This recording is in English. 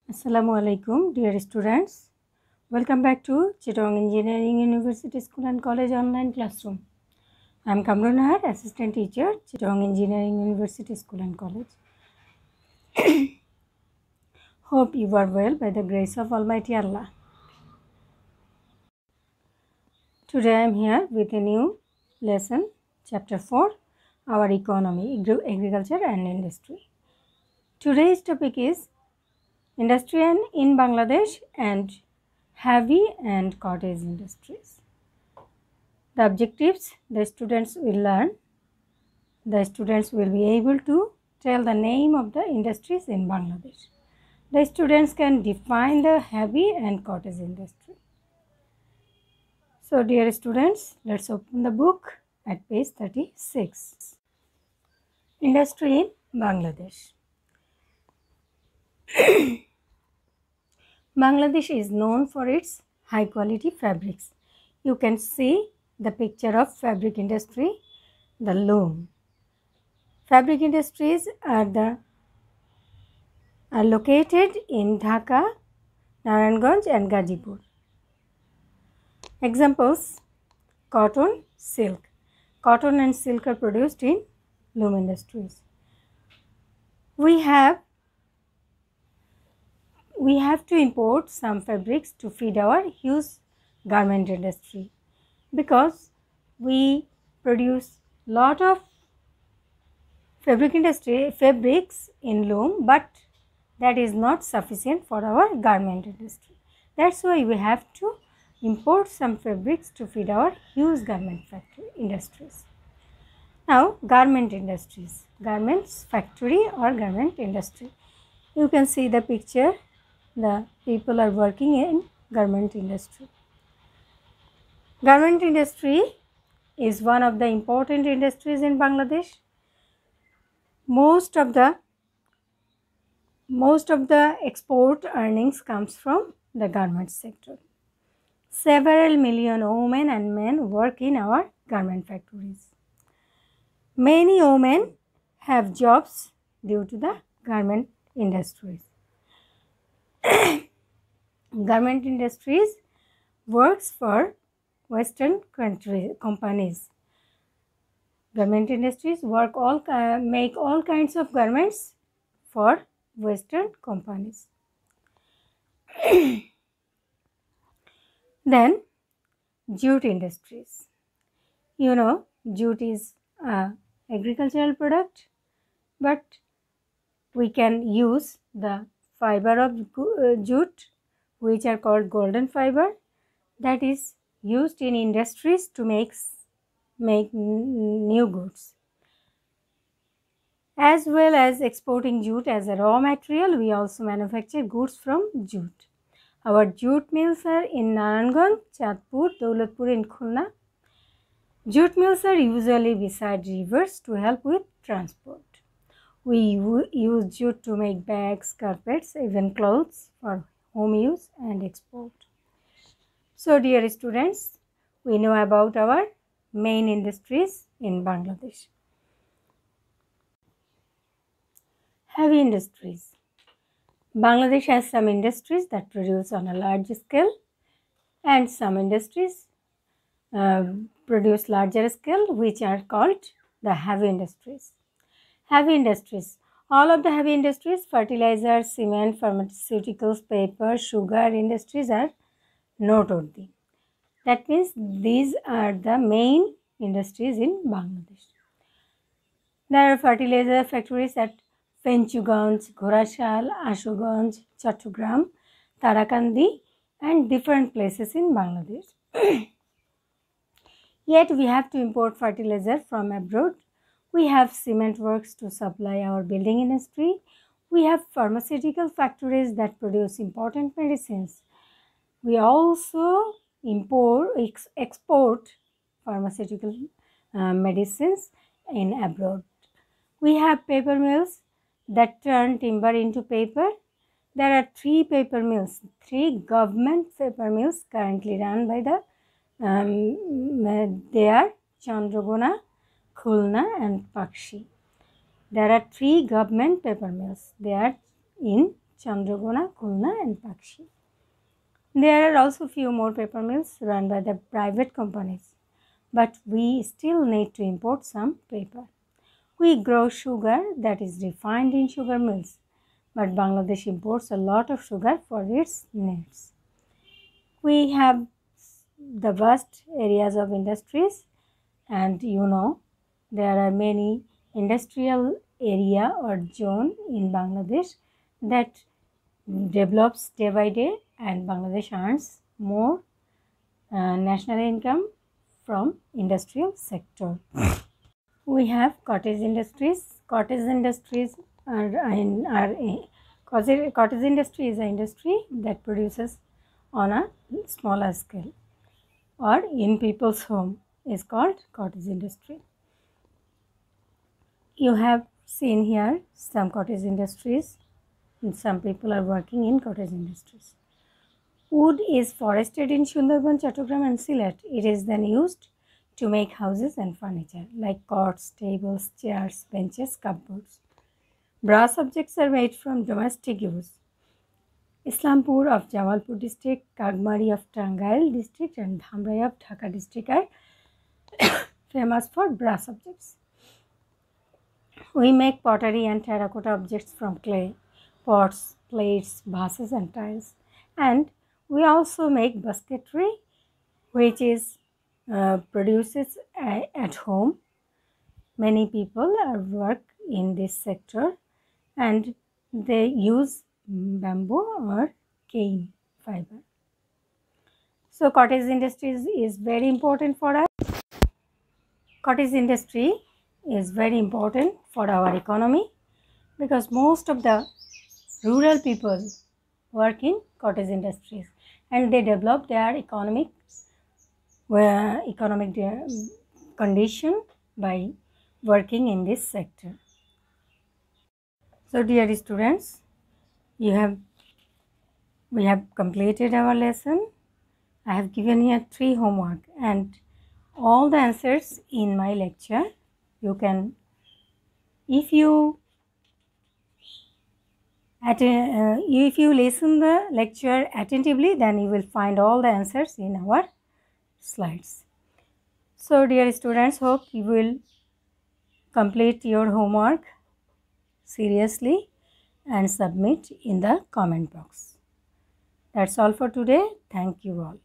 Assalamu alaikum, dear students. Welcome back to Chittagong Engineering University School and College online classroom. I am Kamrun Nahar, assistant teacher, Chittagong Engineering University School and College. Hope you are well by the grace of Almighty Allah. Today I am here with a new lesson, chapter 4, our economy, agriculture and industry. Today's topic is industry in Bangladesh and heavy and cottage industries. The objectives the students will learn. The students will be able to tell the name of the industries in Bangladesh. The students can define the heavy and cottage industry. So dear students, let's open the book at page 36. Industry in Bangladesh. Bangladesh is known for its high quality fabrics. You can see the picture of fabric industry, the loom. Fabric industries are located in Dhaka, Narayanganj and Gazipur. Examples: cotton, silk. Cotton and silk are produced in loom industries. We have to import some fabrics to feed our huge garment industry because we produce lot of fabrics in loom, but that is not sufficient for our garment industry. That's why we have to import some fabrics to feed our huge garment industries. Now, garment industries, garments factory or garment industry. You can see the picture, the people are working in garment industry. Garment industry is one of the important industries in Bangladesh. Most of the export earnings comes from the garment sector. Several million women and men work in our garment factories. Many women have jobs due to the garment industries. Garment industries works for Western companies. Garment industries make all kinds of garments for Western companies. Then jute industries. You know, jute is an agricultural product, but we can use the fiber of jute, which are called golden fiber, that is used in industries to make new goods. As well as exporting jute as a raw material, we also manufacture goods from jute. Our jute mills are in Narayanganj, Chatpur, Daulatpur and Khulna. Jute mills are usually beside rivers to help with transport. We use jute to make bags, carpets, even clothes for home use and export. So dear students, we know about our main industries in Bangladesh. Heavy industries. Bangladesh has some industries that produce on a large scale and some industries produce larger scale, which are called the heavy industries. Heavy industries. All of the heavy industries, fertilizer, cement, pharmaceuticals, paper, sugar industries are noteworthy. That means these are the main industries in Bangladesh. There are fertilizer factories at Penchuganj, Ghorashal, Ashuganj, Chattogram, Tarakandi and different places in Bangladesh. Yet we have to import fertilizer from abroad. We have cement works to supply our building industry. We have pharmaceutical factories that produce important medicines. We also export pharmaceutical medicines in abroad. We have paper mills that turn timber into paper. There are 3 paper mills, 3 government paper mills currently run by they are Chandragona, Khulna and Pakshi. There are 3 government paper mills. They are in Chandragona, Khulna and Pakshi. There are also few more paper mills run by the private companies, but we still need to import some paper. We grow sugar that is refined in sugar mills, but Bangladesh imports a lot of sugar for its needs. We have the vast areas of industries, and there are many industrial area or zone in Bangladesh that develops day by day, and Bangladesh earns more national income from industrial sector. We have cottage industries. Cottage industries cottage industry is an industry that produces on a smaller scale or in people's home is called cottage industry. You have seen here some cottage industries, and some people are working in cottage industries. Wood is forested in Sundarban, Chattogram and Sylhet. It is then used to make houses and furniture like cots, tables, chairs, benches, cupboards. Brass objects are made from domestic use. Islampur of Jamalpur district, Kagmari of Tangail district and Dhamrai of Dhaka district are famous for brass objects. We make pottery and terracotta objects from clay, pots, plates, vases and tiles. And we also make basketry, which is produces at home. Many people work in this sector and they use bamboo or cane fiber. So cottage industry is very important for us. Cottage industry is very important for our economy because most of the rural people work in cottage industries and they develop their economic condition by working in this sector. So dear students, we have completed our lesson. I have given you 3 homework and all the answers in my lecture. You can, if you listen the lecture attentively, then you will find all the answers in our slides. So dear students, hope you will complete your homework seriously and submit in the comment box. That's all for today. Thank you all.